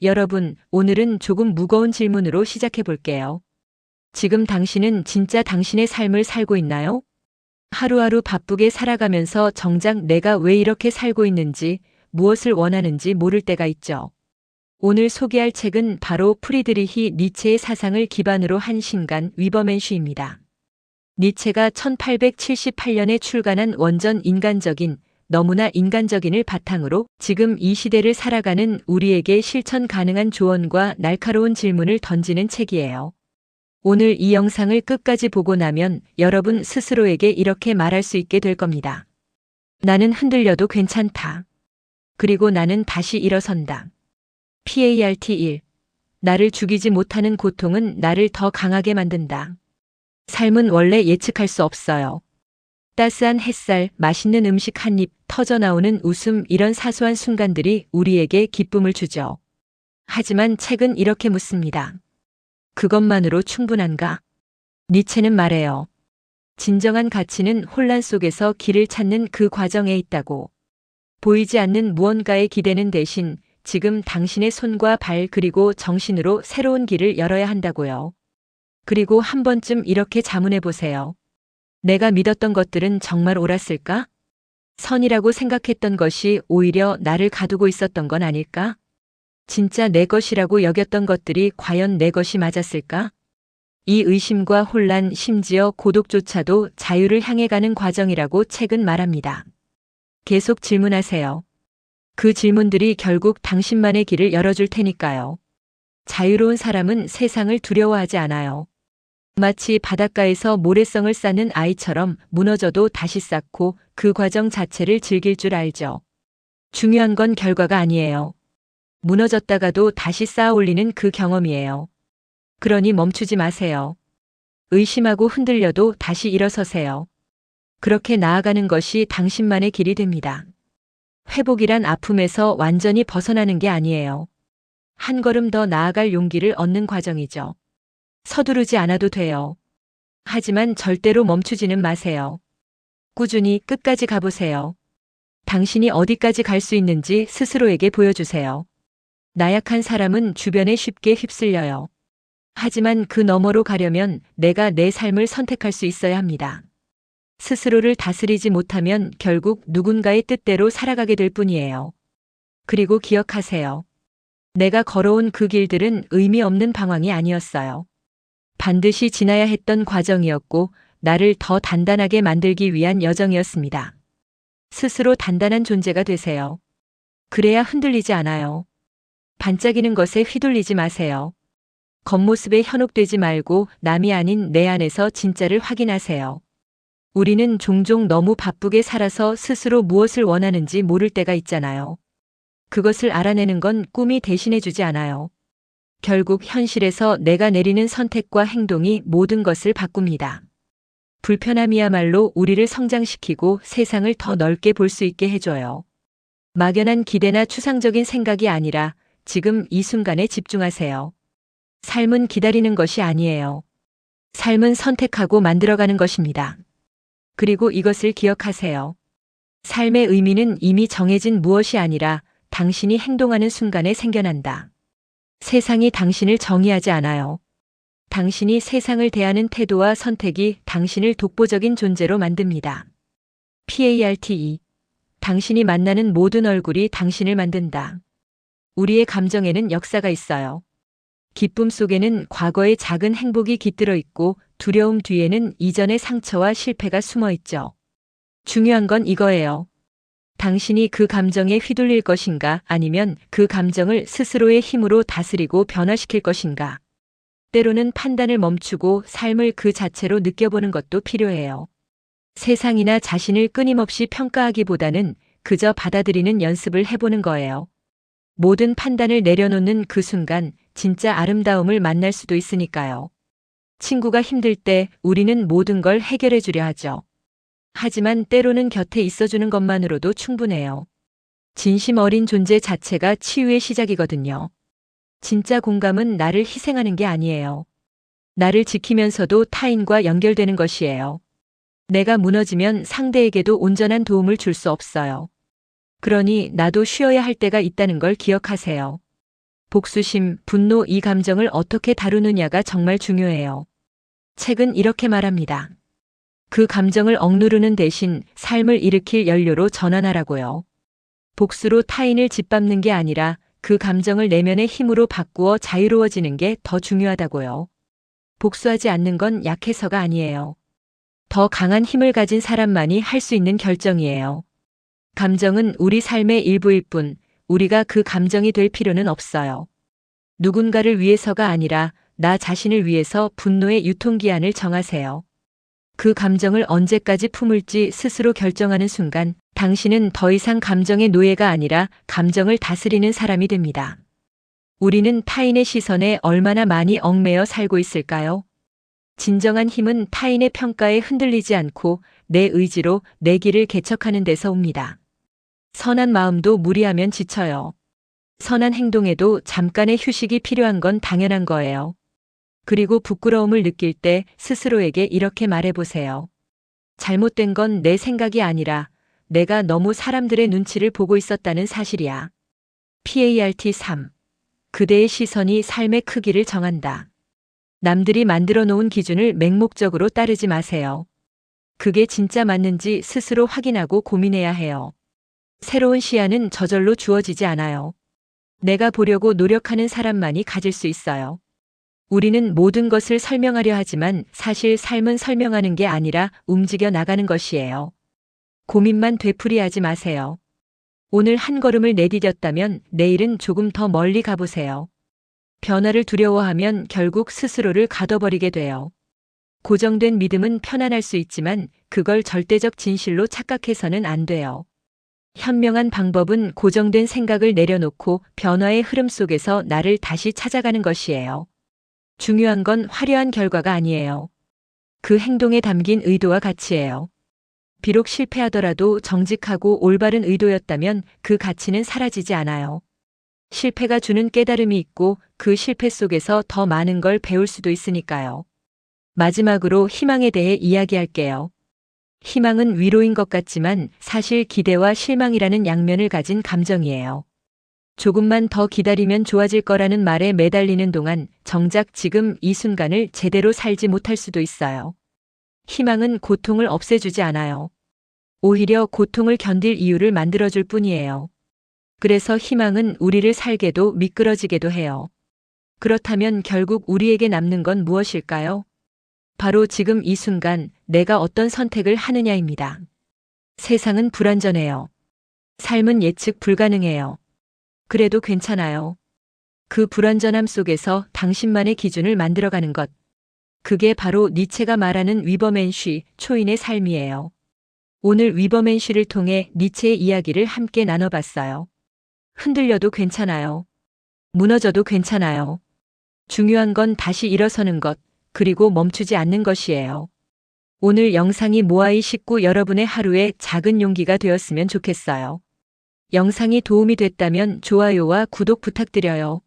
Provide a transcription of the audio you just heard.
여러분, 오늘은 조금 무거운 질문으로 시작해 볼게요. 지금 당신은 진짜 당신의 삶을 살고 있나요? 하루하루 바쁘게 살아가면서 정작 내가 왜 이렇게 살고 있는지, 무엇을 원하는지 모를 때가 있죠. 오늘 소개할 책은 바로 프리드리히 니체의 사상을 기반으로 한 신간 위버맨슈입니다. 니체가 1878년에 출간한 원전 인간적인, 너무나 인간적인을 바탕으로 지금 이 시대를 살아가는 우리에게 실천 가능한 조언과 날카로운 질문을 던지는 책이에요. 오늘 이 영상을 끝까지 보고 나면 여러분 스스로에게 이렇게 말할 수 있게 될 겁니다. 나는 흔들려도 괜찮다. 그리고 나는 다시 일어선다. PART 1. 나를 죽이지 못하는 고통은 나를 더 강하게 만든다. 삶은 원래 예측할 수 없어요. 따스한 햇살, 맛있는 음식 한 입, 터져나오는 웃음, 이런 사소한 순간들이 우리에게 기쁨을 주죠. 하지만 책은 이렇게 묻습니다. 그것만으로 충분한가? 니체는 말해요. 진정한 가치는 혼란 속에서 길을 찾는 그 과정에 있다고. 보이지 않는 무언가에 기대는 대신 지금 당신의 손과 발 그리고 정신으로 새로운 길을 열어야 한다고요. 그리고 한 번쯤 이렇게 자문해 보세요. 내가 믿었던 것들은 정말 옳았을까? 선이라고 생각했던 것이 오히려 나를 가두고 있었던 건 아닐까? 진짜 내 것이라고 여겼던 것들이 과연 내 것이 맞았을까? 이 의심과 혼란, 심지어 고독조차도 자유를 향해 가는 과정이라고 책은 말합니다. 계속 질문하세요. 그 질문들이 결국 당신만의 길을 열어줄 테니까요. 자유로운 사람은 세상을 두려워하지 않아요. 마치 바닷가에서 모래성을 쌓는 아이처럼 무너져도 다시 쌓고 그 과정 자체를 즐길 줄 알죠. 중요한 건 결과가 아니에요. 무너졌다가도 다시 쌓아 올리는 그 경험이에요. 그러니 멈추지 마세요. 의심하고 흔들려도 다시 일어서세요. 그렇게 나아가는 것이 당신만의 길이 됩니다. 회복이란 아픔에서 완전히 벗어나는 게 아니에요. 한 걸음 더 나아갈 용기를 얻는 과정이죠. 서두르지 않아도 돼요. 하지만 절대로 멈추지는 마세요. 꾸준히 끝까지 가보세요. 당신이 어디까지 갈 수 있는지 스스로에게 보여주세요. 나약한 사람은 주변에 쉽게 휩쓸려요. 하지만 그 너머로 가려면 내가 내 삶을 선택할 수 있어야 합니다. 스스로를 다스리지 못하면 결국 누군가의 뜻대로 살아가게 될 뿐이에요. 그리고 기억하세요. 내가 걸어온 그 길들은 의미 없는 방황이 아니었어요. 반드시 지나야 했던 과정이었고 나를 더 단단하게 만들기 위한 여정이었습니다. 스스로 단단한 존재가 되세요. 그래야 흔들리지 않아요. 반짝이는 것에 휘둘리지 마세요. 겉모습에 현혹되지 말고 남이 아닌 내 안에서 진짜를 확인하세요. 우리는 종종 너무 바쁘게 살아서 스스로 무엇을 원하는지 모를 때가 있잖아요. 그것을 알아내는 건 꿈이 대신해주지 않아요. 결국 현실에서 내가 내리는 선택과 행동이 모든 것을 바꿉니다. 불편함이야말로 우리를 성장시키고 세상을 더 넓게 볼 수 있게 해줘요. 막연한 기대나 추상적인 생각이 아니라 지금 이 순간에 집중하세요. 삶은 기다리는 것이 아니에요. 삶은 선택하고 만들어가는 것입니다. 그리고 이것을 기억하세요. 삶의 의미는 이미 정해진 무엇이 아니라 당신이 행동하는 순간에 생겨난다. 세상이 당신을 정의하지 않아요. 당신이 세상을 대하는 태도와 선택이 당신을 독보적인 존재로 만듭니다. PART 2. 당신이 만나는 모든 얼굴이 당신을 만든다. 우리의 감정에는 역사가 있어요. 기쁨 속에는 과거의 작은 행복이 깃들어 있고 두려움 뒤에는 이전의 상처와 실패가 숨어 있죠. 중요한 건 이거예요. 당신이 그 감정에 휘둘릴 것인가 아니면 그 감정을 스스로의 힘으로 다스리고 변화시킬 것인가. 때로는 판단을 멈추고 삶을 그 자체로 느껴보는 것도 필요해요. 세상이나 자신을 끊임없이 평가하기보다는 그저 받아들이는 연습을 해보는 거예요. 모든 판단을 내려놓는 그 순간 진짜 아름다움을 만날 수도 있으니까요. 친구가 힘들 때 우리는 모든 걸 해결해 주려 하죠. 하지만 때로는 곁에 있어주는 것만으로도 충분해요. 진심 어린 존재 자체가 치유의 시작이거든요. 진짜 공감은 나를 희생하는 게 아니에요. 나를 지키면서도 타인과 연결되는 것이에요. 내가 무너지면 상대에게도 온전한 도움을 줄 수 없어요. 그러니 나도 쉬어야 할 때가 있다는 걸 기억하세요. 복수심, 분노 이 감정을 어떻게 다루느냐가 정말 중요해요. 책은 이렇게 말합니다. 그 감정을 억누르는 대신 삶을 일으킬 연료로 전환하라고요. 복수로 타인을 짓밟는 게 아니라 그 감정을 내면의 힘으로 바꾸어 자유로워지는 게 더 중요하다고요. 복수하지 않는 건 약해서가 아니에요. 더 강한 힘을 가진 사람만이 할 수 있는 결정이에요. 감정은 우리 삶의 일부일 뿐 우리가 그 감정이 될 필요는 없어요. 누군가를 위해서가 아니라 나 자신을 위해서 분노의 유통기한을 정하세요. 그 감정을 언제까지 품을지 스스로 결정하는 순간 당신은 더 이상 감정의 노예가 아니라 감정을 다스리는 사람이 됩니다. 우리는 타인의 시선에 얼마나 많이 얽매여 살고 있을까요? 진정한 힘은 타인의 평가에 흔들리지 않고 내 의지로 내 길을 개척하는 데서 옵니다. 선한 마음도 무리하면 지쳐요. 선한 행동에도 잠깐의 휴식이 필요한 건 당연한 거예요. 그리고 부끄러움을 느낄 때 스스로에게 이렇게 말해보세요. 잘못된 건 내 생각이 아니라 내가 너무 사람들의 눈치를 보고 있었다는 사실이야. PART 3. 그대의 시선이 삶의 크기를 정한다. 남들이 만들어 놓은 기준을 맹목적으로 따르지 마세요. 그게 진짜 맞는지 스스로 확인하고 고민해야 해요. 새로운 시야는 저절로 주어지지 않아요. 내가 보려고 노력하는 사람만이 가질 수 있어요. 우리는 모든 것을 설명하려 하지만 사실 삶은 설명하는 게 아니라 움직여 나가는 것이에요. 고민만 되풀이하지 마세요. 오늘 한 걸음을 내디뎠다면 내일은 조금 더 멀리 가보세요. 변화를 두려워하면 결국 스스로를 가둬버리게 돼요. 고정된 믿음은 편안할 수 있지만 그걸 절대적 진실로 착각해서는 안 돼요. 현명한 방법은 고정된 생각을 내려놓고 변화의 흐름 속에서 나를 다시 찾아가는 것이에요. 중요한 건 화려한 결과가 아니에요. 그 행동에 담긴 의도와 가치예요. 비록 실패하더라도 정직하고 올바른 의도였다면 그 가치는 사라지지 않아요. 실패가 주는 깨달음이 있고 그 실패 속에서 더 많은 걸 배울 수도 있으니까요. 마지막으로 희망에 대해 이야기할게요. 희망은 위로인 것 같지만 사실 기대와 실망이라는 양면을 가진 감정이에요. 조금만 더 기다리면 좋아질 거라는 말에 매달리는 동안 정작 지금 이 순간을 제대로 살지 못할 수도 있어요. 희망은 고통을 없애주지 않아요. 오히려 고통을 견딜 이유를 만들어줄 뿐이에요. 그래서 희망은 우리를 살게도 미끄러지게도 해요. 그렇다면 결국 우리에게 남는 건 무엇일까요? 바로 지금 이 순간 내가 어떤 선택을 하느냐입니다. 세상은 불완전해요. 삶은 예측 불가능해요. 그래도 괜찮아요. 그 불완전함 속에서 당신만의 기준을 만들어가는 것. 그게 바로 니체가 말하는 위버맨쉬, 초인의 삶이에요. 오늘 위버맨쉬를 통해 니체의 이야기를 함께 나눠봤어요. 흔들려도 괜찮아요. 무너져도 괜찮아요. 중요한 건 다시 일어서는 것, 그리고 멈추지 않는 것이에요. 오늘 영상이 모아이 식구 여러분의 하루에 작은 용기가 되었으면 좋겠어요. 영상이 도움이 됐다면 좋아요와 구독 부탁드려요.